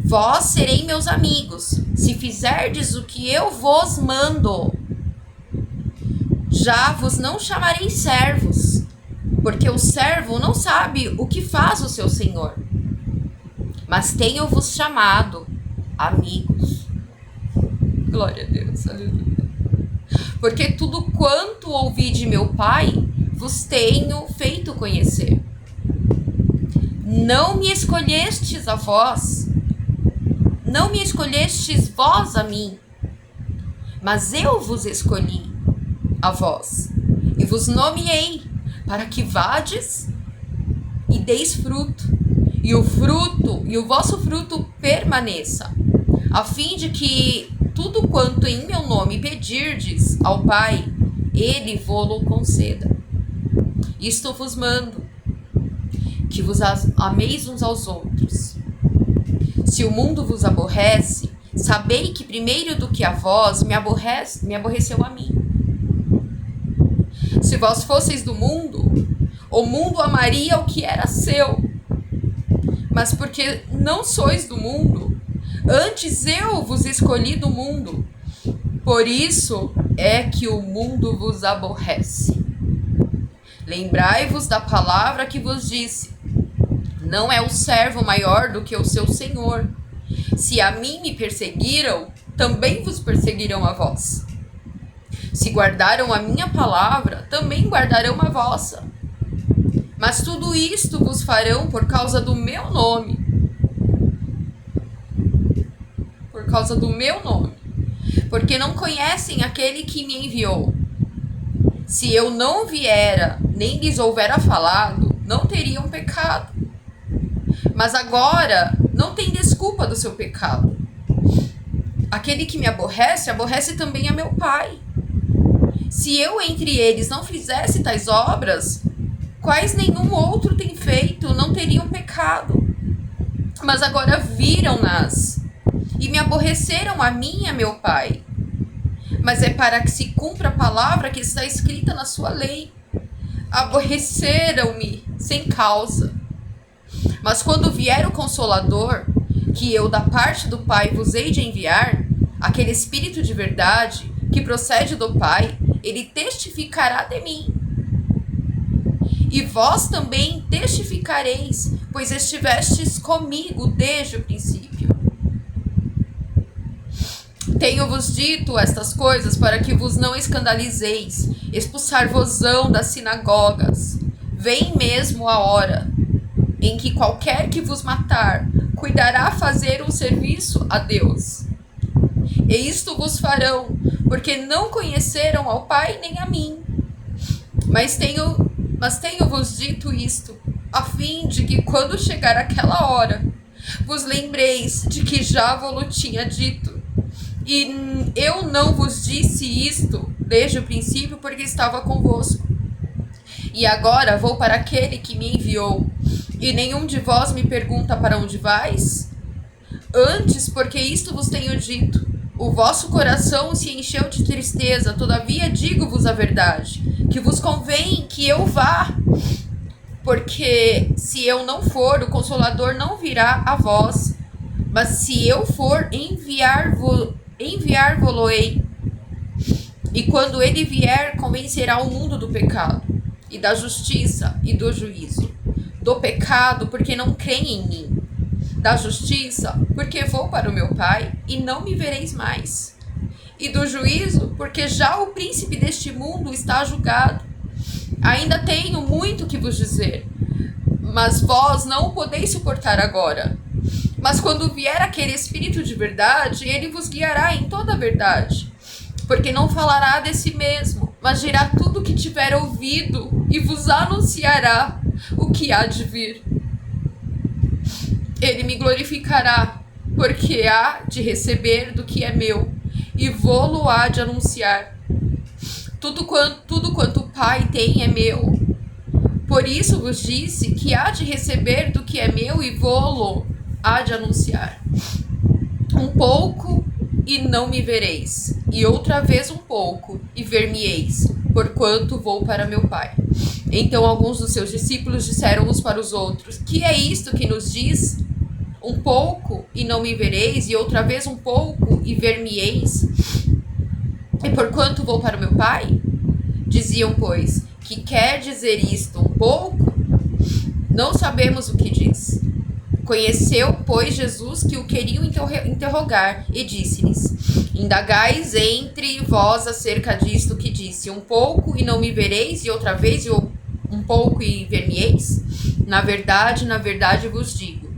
Vós serei meus amigos, se fizerdes o que eu vos mando. Já vos não chamarei servos, porque o servo não sabe o que faz o seu senhor. Mas tenho-vos chamado amigos. Glória a Deus, aleluia. Porque tudo quanto ouvi de meu Pai, vos tenho feito conhecer. Não me escolhestes a vós, não me escolhestes vós a mim, mas eu vos escolhi a vós, e vos nomeei, para que vades e deis fruto, e o vosso fruto permaneça, a fim de que tudo quanto em meu nome pedirdes ao Pai, ele vô-lo conceda. Isto vos mando, que vos ameis uns aos outros. Se o mundo vos aborrece, sabei que primeiro do que a vós me aborreceu a mim. Se vós fosseis do mundo, o mundo amaria o que era seu. Mas porque não sois do mundo, antes eu vos escolhi do mundo. Por isso é que o mundo vos aborrece. Lembrai-vos da palavra que vos disse: não é o servo maior do que o seu senhor. Se a mim me perseguiram, também vos perseguirão a vós. Se guardaram a minha palavra, também guardarão a vossa. Mas tudo isto vos farão por causa do meu nome. Por causa do meu nome. Porque não conhecem aquele que me enviou. Se eu não viera, nem lhes houvera falado, não teriam pecado. Mas agora não tem desculpa do seu pecado. Aquele que me aborrece, aborrece também a meu Pai. Se eu entre eles não fizesse tais obras, quais nenhum outro tem feito, não teriam pecado. Mas agora viram-nas e me aborreceram a mim e a meu Pai. Mas é para que se cumpra a palavra que está escrita na sua lei. Aborreceram-me sem causa. Mas quando vier o Consolador, que eu da parte do Pai vos hei de enviar, aquele Espírito de verdade que procede do Pai, ele testificará de mim. E vós também testificareis, pois estivestes comigo desde o princípio. Tenho-vos dito estas coisas para que vos não escandalizeis, expulsar-vos-ão das sinagogas. Vem mesmo a hora em que qualquer que vos matar cuidará fazer um serviço a Deus. E isto vos farão, porque não conheceram ao Pai nem a mim. Mas tenho-vos dito isto, a fim de que quando chegar aquela hora, vos lembreis de que já vos tinha dito. E eu não vos disse isto desde o princípio, porque estava convosco. E agora vou para aquele que me enviou, e nenhum de vós me pergunta para onde vais? Antes, porque isto vos tenho dito, o vosso coração se encheu de tristeza, todavia digo-vos a verdade, que vos convém que eu vá, porque se eu não for, o Consolador não virá a vós, mas se eu for, enviar-vos-ei. E quando ele vier, convencerá o mundo do pecado, e da justiça e do juízo. Do pecado, porque não creem em mim. Da justiça, porque vou para o meu Pai, e não me vereis mais. E do juízo, porque já o príncipe deste mundo está julgado. Ainda tenho muito que vos dizer, mas vós não o podeis suportar agora. Mas quando vier aquele Espírito de verdade, ele vos guiará em toda a verdade. Porque não falará de si mesmo, mas dirá tudo o que tiver ouvido e vos anunciará o que há de vir. Ele me glorificará, porque há de receber do que é meu, e vô-lo há de anunciar. Tudo quanto o Pai tem é meu. Por isso vos disse que há de receber do que é meu, e vô-lo há de anunciar. Um pouco, e não me vereis, e outra vez um pouco, e ver-me-eis, porquanto vou para meu Pai. Então alguns dos seus discípulos disseram uns para os outros: que é isto que nos diz? Um pouco, e não me vereis, e outra vez um pouco, e ver-me-eis, e porquanto vou para o meu Pai? Diziam, pois, que quer dizer isto um pouco? Não sabemos o que diz. Conheceu, pois, Jesus que o queriam interrogar, e disse-lhes: indagais entre vós acerca disto que disse, um pouco e não me vereis, e outra vez um pouco e ver-me-eis? Na verdade vos digo,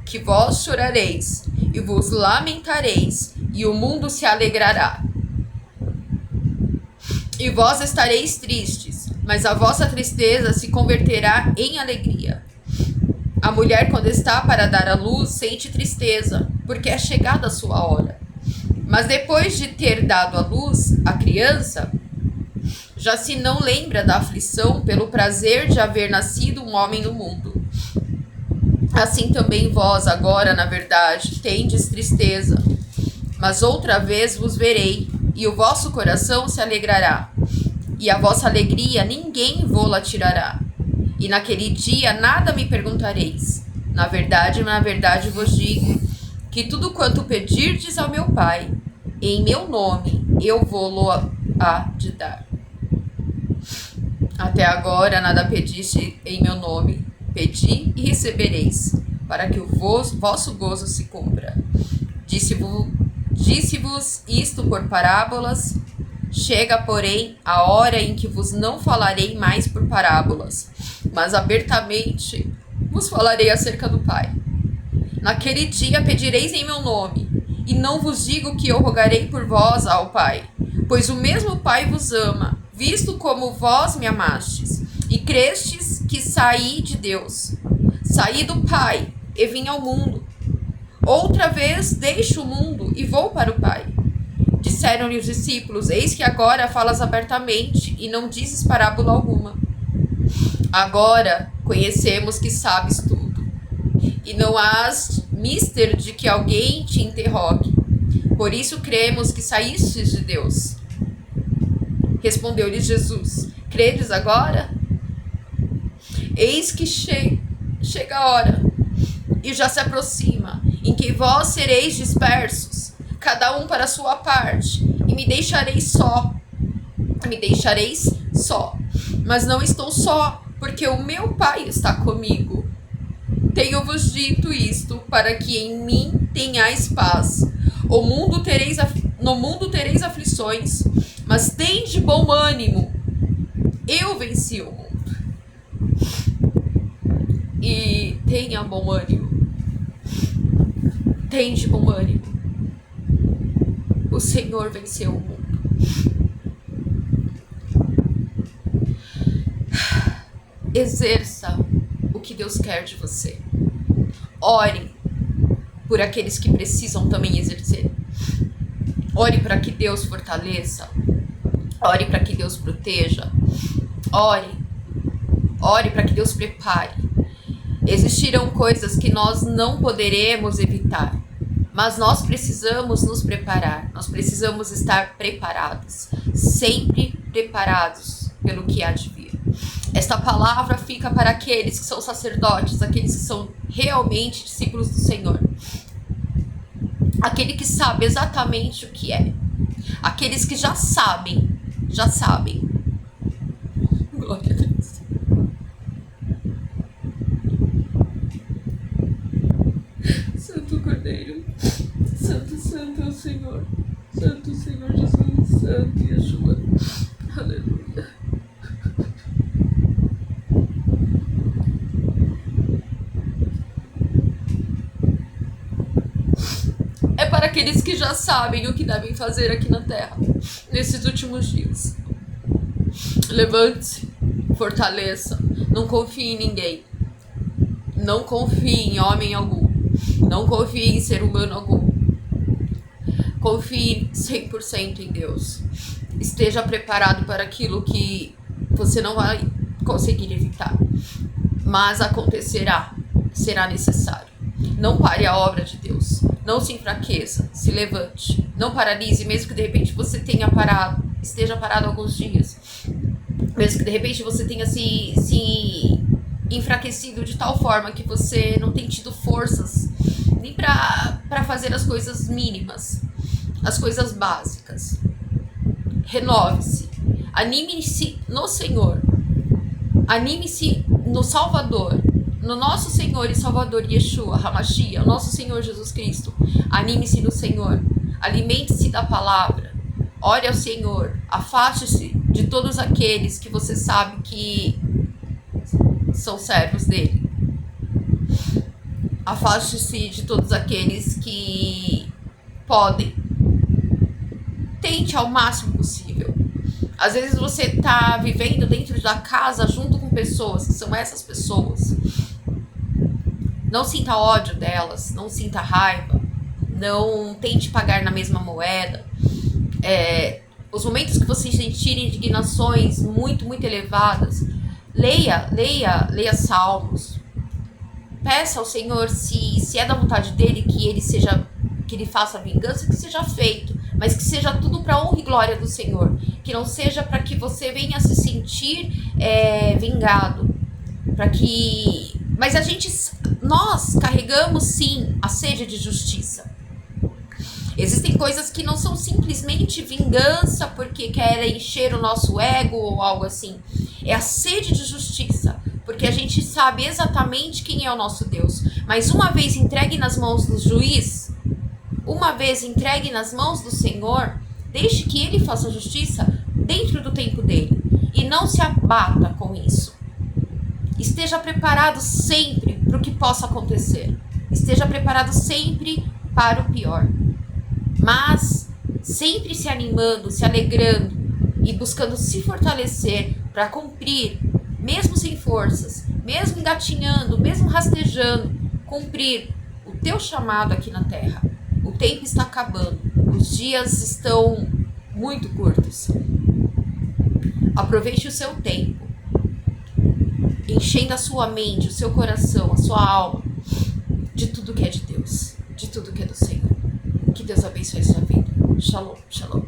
que vós chorareis, e vos lamentareis, e o mundo se alegrará. E vós estareis tristes, mas a vossa tristeza se converterá em alegria. A mulher, quando está para dar à luz, sente tristeza, porque é chegada a sua hora. Mas depois de ter dado à luz a criança, já se não lembra da aflição pelo prazer de haver nascido um homem no mundo. Assim também vós agora, na verdade, tendes tristeza, mas outra vez vos verei, e o vosso coração se alegrará, e a vossa alegria ninguém vô-la tirará. E naquele dia nada me perguntareis. Na verdade vos digo, que tudo quanto pedirdes ao meu Pai, em meu nome, eu vou-lo há de dar. Até agora nada pediste em meu nome. Pedi e recebereis, para que o vosso gozo se cumpra. Disse-vos isto por parábolas. Chega, porém, a hora em que vos não falarei mais por parábolas, mas abertamente vos falarei acerca do Pai. Naquele dia pedireis em meu nome, e não vos digo que eu rogarei por vós ao Pai, pois o mesmo Pai vos ama, visto como vós me amastes, e crestes que saí de Deus. Saí do Pai e vim ao mundo. Outra vez deixo o mundo e vou para o Pai. Disseram-lhe os discípulos: eis que agora falas abertamente e não dizes parábola alguma. Agora conhecemos que sabes tudo, e não has mister de que alguém te interrogue. Por isso cremos que saístes de Deus. Respondeu-lhes Jesus: credes agora? Eis que chega a hora, e já se aproxima, em que vós sereis dispersos, cada um para a sua parte, e me deixareis só. Mas não estou só, porque o meu Pai está comigo. Tenho-vos dito isto, para que em mim tenhais paz. No mundo tereis aflições, mas tende bom ânimo. Eu venci o mundo. E tenha bom ânimo. Tende bom ânimo. O Senhor venceu o mundo. Exerça o que Deus quer de você. Ore por aqueles que precisam também exercer. Ore para que Deus fortaleça. Ore para que Deus proteja. Ore para que Deus prepare. Existirão coisas que nós não poderemos evitar, mas nós precisamos nos preparar. Nós precisamos estar preparados, sempre preparados pelo que há de vir. Esta palavra fica para aqueles que são sacerdotes, aqueles que são realmente discípulos do Senhor. Aquele que sabe exatamente o que é. Aqueles que já sabem. Glória a Deus. Santo Cordeiro, santo é o Senhor. Santo Senhor Jesus, santo Yeshua. Aleluia. É para aqueles que já sabem o que devem fazer aqui na terra, nesses últimos dias. Levante-se, fortaleça, não confie em ninguém. Não confie em homem algum. Não confie em ser humano algum. Confie 100% em Deus. Esteja preparado para aquilo que você não vai conseguir evitar, mas acontecerá, será necessário. Não pare a obra de Deus. Não se enfraqueça, se levante. Não paralise, mesmo que de repente você tenha parado, esteja parado alguns dias. Mesmo que de repente você tenha se enfraquecido de tal forma que você não tem tido forças nem para fazer as coisas mínimas, as coisas básicas. Renove-se. Anime-se no Senhor. Anime-se no Salvador. No nosso Senhor e Salvador Yeshua HaMashiach, o nosso Senhor Jesus Cristo. Anime-se no Senhor. Alimente-se da palavra. Ore ao Senhor. Afaste-se de todos aqueles que você sabe que são servos dele. Afaste-se de todos aqueles que podem. Tente ao máximo possível. Às vezes você está vivendo dentro da casa junto com pessoas que são essas pessoas. Não sinta ódio delas, não sinta raiva, não tente pagar na mesma moeda. Os momentos que vocês sentirem indignações muito elevadas, leia salmos. Peça ao Senhor, se é da vontade dele, que ele faça a vingança, que seja feito, mas que seja tudo para honra e glória do Senhor, que não seja para que você venha se sentir vingado, mas nós carregamos sim a sede de justiça. Existem coisas que não são simplesmente vingança porque querem encher o nosso ego ou algo assim. É a sede de justiça, porque a gente sabe exatamente quem é o nosso Deus. Mas uma vez entregue nas mãos do juiz, uma vez entregue nas mãos do Senhor, deixe que ele faça justiça dentro do tempo dele. E não se abata com isso. Esteja preparado sempre para o que possa acontecer. Esteja preparado sempre para o pior. Mas sempre se animando, se alegrando e buscando se fortalecer para cumprir, mesmo sem forças, mesmo engatinhando, mesmo rastejando, cumprir o teu chamado aqui na terra. O tempo está acabando, os dias estão muito curtos. Aproveite o seu tempo, enchendo a sua mente, o seu coração, a sua alma, de tudo que é de Deus, de tudo que é do Senhor. Que Deus abençoe a sua vida. Shalom, shalom.